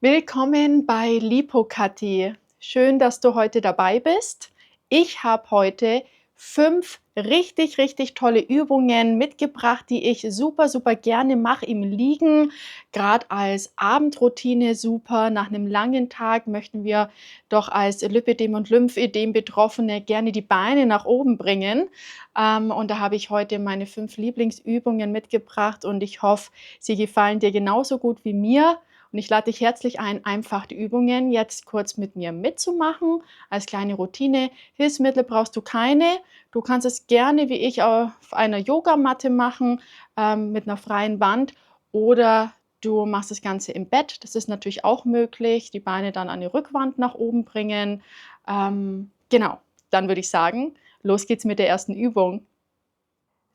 Willkommen bei Lipokati. Schön, dass du heute dabei bist. Ich habe heute 5 richtig tolle Übungen mitgebracht, die ich super gerne mache im Liegen. Gerade als Abendroutine super. Nach einem langen Tag möchten wir doch als Lipödem- und Lymphödem-Betroffene gerne die Beine nach oben bringen. Und da habe ich heute meine 5 Lieblingsübungen mitgebracht und ich hoffe, sie gefallen dir genauso gut wie mir. Und ich lade dich herzlich ein, einfach die Übungen jetzt kurz mit mir mitzumachen, als kleine Routine. Hilfsmittel brauchst du keine. Du kannst es gerne wie ich auf einer Yogamatte machen, mit einer freien Wand, oder du machst das Ganze im Bett. Das ist natürlich auch möglich. Die Beine dann an die Rückwand nach oben bringen. Genau, dann würde ich sagen, los geht's mit der ersten Übung.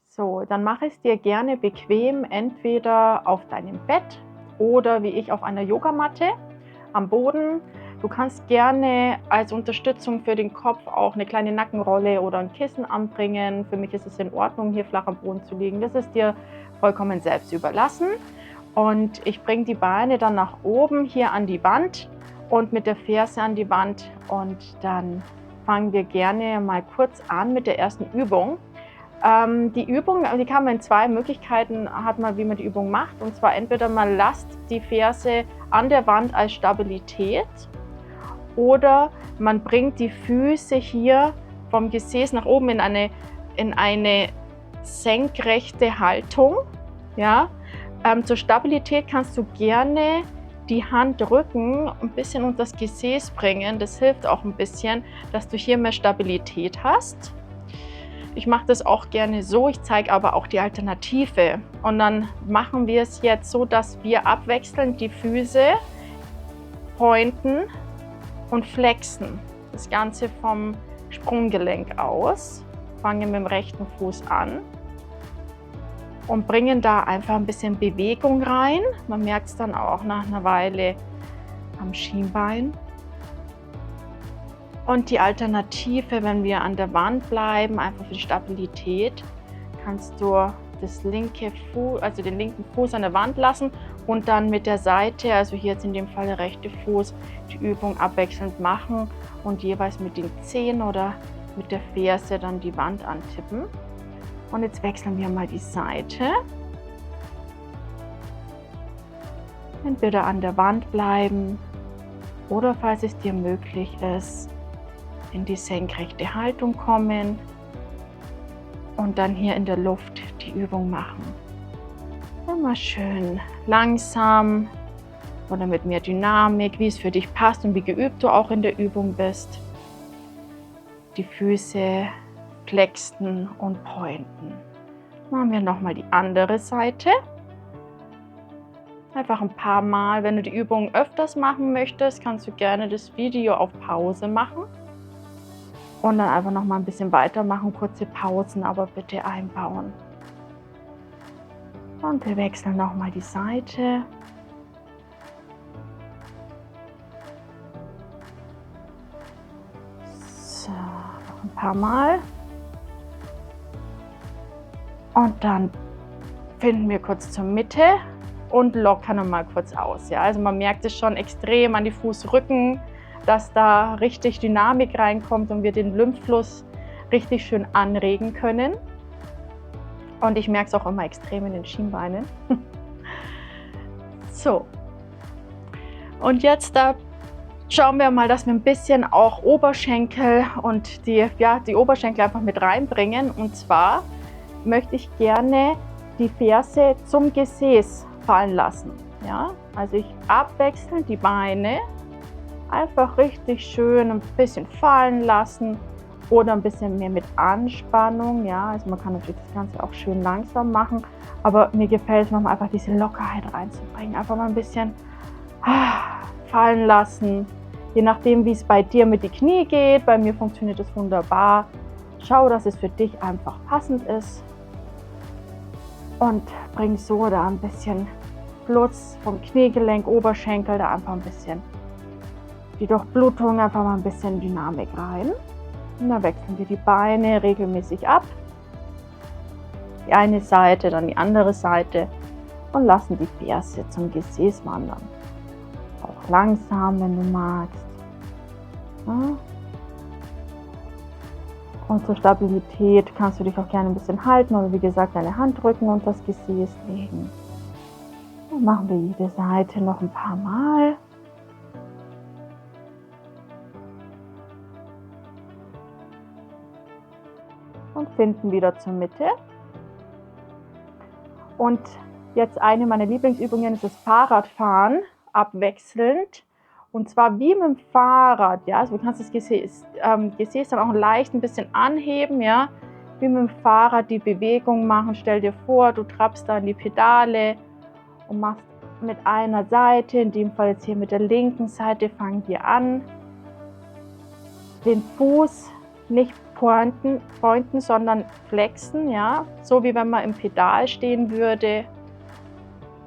So, dann mach es dir gerne bequem, entweder auf deinem Bett oder wie ich auf einer Yogamatte am Boden. Du kannst gerne als Unterstützung für den Kopf auch eine kleine Nackenrolle oder ein Kissen anbringen. Für mich ist es in Ordnung, hier flach am Boden zu liegen. Das ist dir vollkommen selbst überlassen. Und ich bringe die Beine dann nach oben hier an die Wand und mit der Ferse an die Wand. Und dann fangen wir gerne mal kurz an mit der ersten Übung. Die Übung, die kann man in 2 Möglichkeiten, wie man die Übung macht. Und zwar entweder man lasst die Ferse an der Wand als Stabilität oder man bringt die Füße hier vom Gesäß nach oben in eine senkrechte Haltung. Ja? Zur Stabilität kannst du gerne die Handrücken ein bisschen unter das Gesäß bringen. Das hilft auch ein bisschen, dass du hier mehr Stabilität hast. Ich mache das auch gerne so, ich zeige aber auch die Alternative. Und dann machen wir es jetzt so, dass wir abwechselnd die Füße pointen und flexen. Das Ganze vom Sprunggelenk aus. Fangen mit dem rechten Fuß an und bringen da einfach ein bisschen Bewegung rein. Man merkt es dann auch nach einer Weile am Schienbein. Und die Alternative, wenn wir an der Wand bleiben, einfach für die Stabilität, kannst du den linken Fuß an der Wand lassen und dann mit der Seite, also hier jetzt in dem Fall der rechte Fuß, die Übung abwechselnd machen und jeweils mit den Zehen oder mit der Ferse dann die Wand antippen. Und jetzt wechseln wir mal die Seite. Entweder an der Wand bleiben oder, falls es dir möglich ist, in die senkrechte Haltung kommen und dann hier in der Luft die Übung machen. Immer schön langsam oder mit mehr Dynamik, wie es für dich passt und wie geübt du auch in der Übung bist. Die Füße flexen und pointen. Machen wir nochmal die andere Seite. Einfach ein paar Mal. Wenn du die Übung öfters machen möchtest, kannst du gerne das Video auf Pause machen. Und dann einfach noch mal ein bisschen weitermachen, kurze Pausen aber bitte einbauen. Und wir wechseln noch mal die Seite. So, noch ein paar Mal. Und dann finden wir kurz zur Mitte und lockern noch mal kurz aus. Ja? Also man merkt es schon extrem an die Fußrücken, dass da richtig Dynamik reinkommt und wir den Lymphfluss richtig schön anregen können. Und ich merke es auch immer extrem in den Schienbeinen. So. Und jetzt schauen wir mal, dass wir ein bisschen auch Oberschenkel und die Oberschenkel einfach mit reinbringen. Und zwar möchte ich gerne die Ferse zum Gesäß fallen lassen. Ja? Also ich abwechselnd die Beine einfach richtig schön ein bisschen fallen lassen oder ein bisschen mehr mit Anspannung. Ja, also man kann natürlich das Ganze auch schön langsam machen, aber mir gefällt es manchmal einfach, diese Lockerheit reinzubringen. Einfach mal ein bisschen fallen lassen. Je nachdem, wie es bei dir mit den Knie geht. Bei mir funktioniert das wunderbar. Schau, dass es für dich einfach passend ist und bring so da ein bisschen Fluss vom Kniegelenk, Oberschenkel, da einfach ein bisschen die Durchblutung, einfach mal ein bisschen Dynamik rein. Und dann wechseln wir die Beine regelmäßig ab. Die eine Seite, dann die andere Seite und lassen die Ferse zum Gesäß wandern. Auch langsam, wenn du magst. Ja. Und zur Stabilität kannst du dich auch gerne ein bisschen halten oder wie gesagt deine Handrücken unter das Gesäß legen. Dann machen wir jede Seite noch ein paar Mal. Und finden wieder zur Mitte. Und jetzt eine meiner Lieblingsübungen ist das Fahrradfahren, abwechselnd. Und zwar wie mit dem Fahrrad, ja. Also du kannst das Gesäß dann auch leicht ein bisschen anheben, ja. Wie mit dem Fahrrad die Bewegung machen. Stell dir vor, du trappst da in die Pedale und machst mit einer Seite, in dem Fall jetzt hier mit der linken Seite, fangen wir an. Den Fuß nicht pointen, sondern flexen, ja. So wie wenn man im Pedal stehen würde.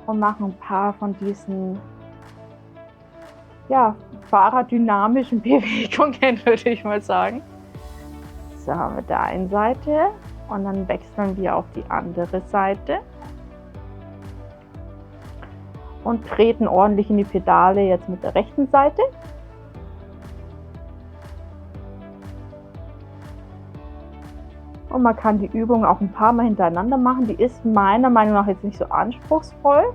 Und machen ein paar von diesen fahrraddynamischen Bewegungen, würde ich mal sagen. So, mit der einen Seite und dann wechseln wir auf die andere Seite und treten ordentlich in die Pedale jetzt mit der rechten Seite. Und man kann die Übung auch ein paar Mal hintereinander machen. Die ist meiner Meinung nach jetzt nicht so anspruchsvoll.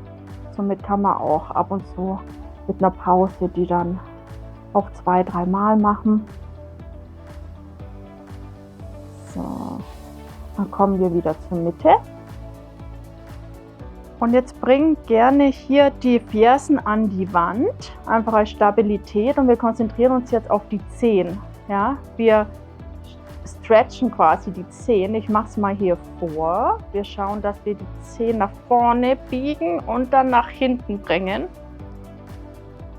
Somit kann man auch ab und zu mit einer Pause die dann auch 2-3 Mal machen. So, dann kommen wir wieder zur Mitte. Und jetzt bring gerne hier die Fersen an die Wand, einfach als Stabilität, und wir konzentrieren uns jetzt auf die Zehen. Ja? Wir stretchen quasi die Zehen. Ich mache es mal hier vor. Wir schauen, dass wir die Zehen nach vorne biegen und dann nach hinten bringen.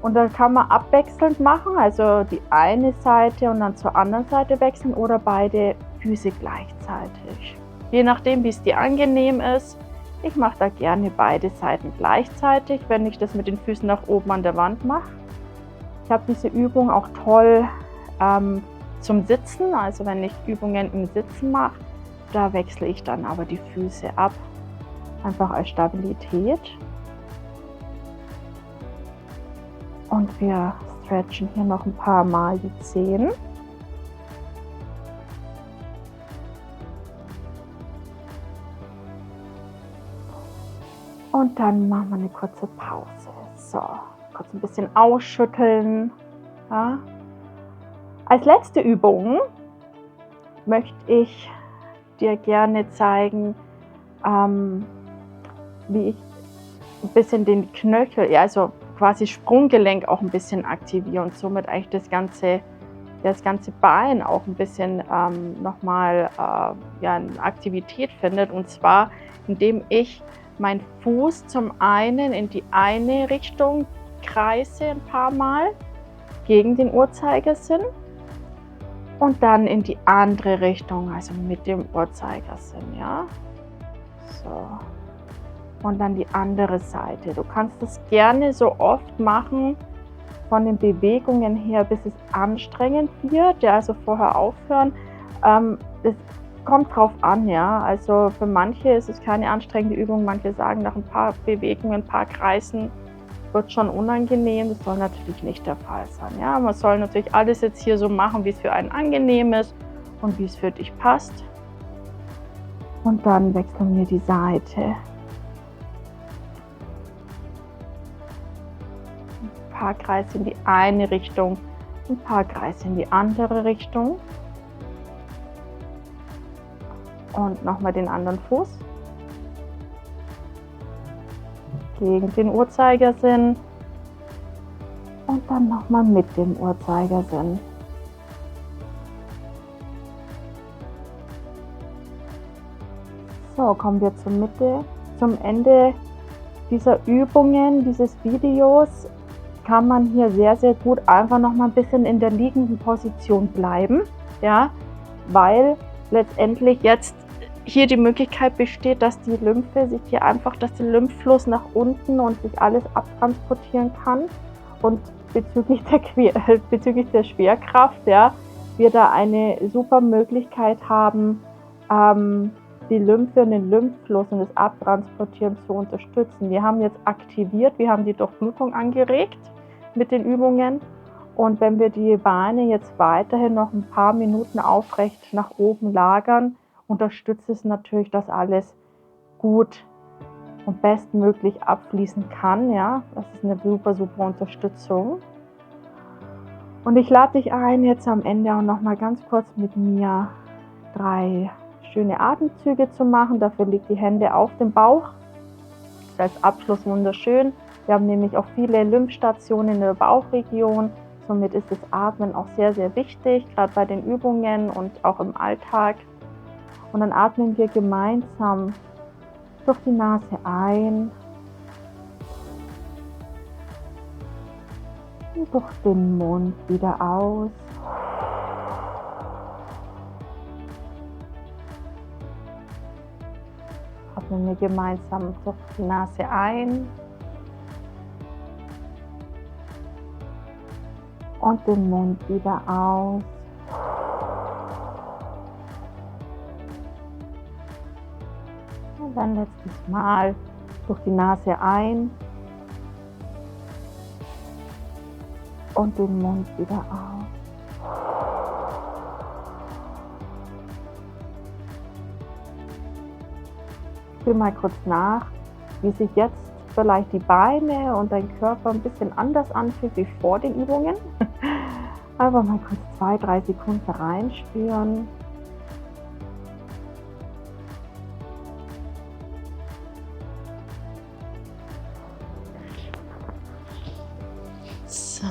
Und dann kann man abwechselnd machen, also die eine Seite und dann zur anderen Seite wechseln oder beide Füße gleichzeitig. Je nachdem, wie es dir angenehm ist. Ich mache da gerne beide Seiten gleichzeitig, wenn ich das mit den Füßen nach oben an der Wand mache. Ich habe diese Übung auch toll zum Sitzen, also wenn ich Übungen im Sitzen mache, da wechsle ich dann aber die Füße ab, einfach als Stabilität. Und wir stretchen hier noch ein paar Mal die Zehen. Und dann machen wir eine kurze Pause. So, kurz ein bisschen ausschütteln. Ja. Als letzte Übung möchte ich dir gerne zeigen, wie ich ein bisschen den Knöchel, ja, also quasi Sprunggelenk auch ein bisschen aktiviere und somit eigentlich das ganze Bein auch ein bisschen nochmal in Aktivität findet. Und zwar, indem ich meinen Fuß zum einen in die eine Richtung kreise ein paar Mal gegen den Uhrzeigersinn und dann in die andere Richtung, also mit dem Uhrzeigersinn, ja. So. Und dann die andere Seite. Du kannst das gerne so oft machen von den Bewegungen her, bis es anstrengend wird, ja, also vorher aufhören. Das kommt drauf an, ja. Also für manche ist es keine anstrengende Übung, manche sagen, nach ein paar Bewegungen, ein paar Kreisen wird schon unangenehm. Das soll natürlich nicht der Fall sein, ja. Man soll natürlich alles jetzt hier so machen, wie es für einen angenehm ist und wie es für dich passt. Und dann wechseln wir die Seite. Ein paar Kreise in die eine Richtung, ein paar Kreise in die andere Richtung. Und nochmal den anderen Fuß gegen den Uhrzeigersinn und dann nochmal mit dem Uhrzeigersinn. So, kommen wir zur Mitte. Zum Ende dieser Übungen, dieses Videos, kann man hier sehr, sehr gut einfach nochmal ein bisschen in der liegenden Position bleiben, ja, weil letztendlich jetzt hier die Möglichkeit besteht, dass die Lymphe sich hier einfach, dass der Lymphfluss nach unten und sich alles abtransportieren kann. Und bezüglich der Schwerkraft, ja, wir da eine super Möglichkeit haben, die Lymphe und den Lymphfluss und das Abtransportieren zu unterstützen. Wir haben jetzt aktiviert, wir haben die Durchblutung angeregt mit den Übungen. Und wenn wir die Beine jetzt weiterhin noch ein paar Minuten aufrecht nach oben lagern, unterstützt es natürlich, dass alles gut und bestmöglich abfließen kann. Ja, das ist eine super, super Unterstützung. Und ich lade dich ein, jetzt am Ende auch noch mal ganz kurz mit mir 3 schöne Atemzüge zu machen. Dafür legt die Hände auf den Bauch. Das ist als Abschluss wunderschön. Wir haben nämlich auch viele Lymphstationen in der Bauchregion. Somit ist das Atmen auch sehr, sehr wichtig, gerade bei den Übungen und auch im Alltag. Und dann atmen wir gemeinsam durch die Nase ein und durch den Mund wieder aus. Atmen wir gemeinsam durch die Nase ein und den Mund wieder aus. Und dann letztes Mal durch die Nase ein und den Mund wieder aus. Spür mal kurz nach, wie sich jetzt vielleicht die Beine und dein Körper ein bisschen anders anfühlt wie vor den Übungen. Einfach mal kurz 2-3 Sekunden reinspüren. So.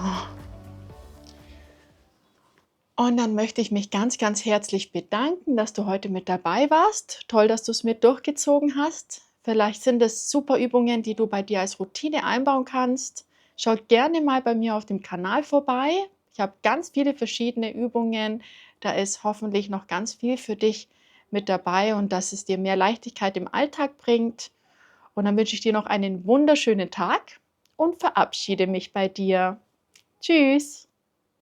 Und dann möchte ich mich ganz, ganz herzlich bedanken, dass du heute mit dabei warst. Toll, dass du es mit durchgezogen hast. Vielleicht sind es super Übungen, die du bei dir als Routine einbauen kannst. Schau gerne mal bei mir auf dem Kanal vorbei. Ich habe ganz viele verschiedene Übungen. Da ist hoffentlich noch ganz viel für dich mit dabei und dass es dir mehr Leichtigkeit im Alltag bringt. Und dann wünsche ich dir noch einen wunderschönen Tag und verabschiede mich bei dir. Tschüss!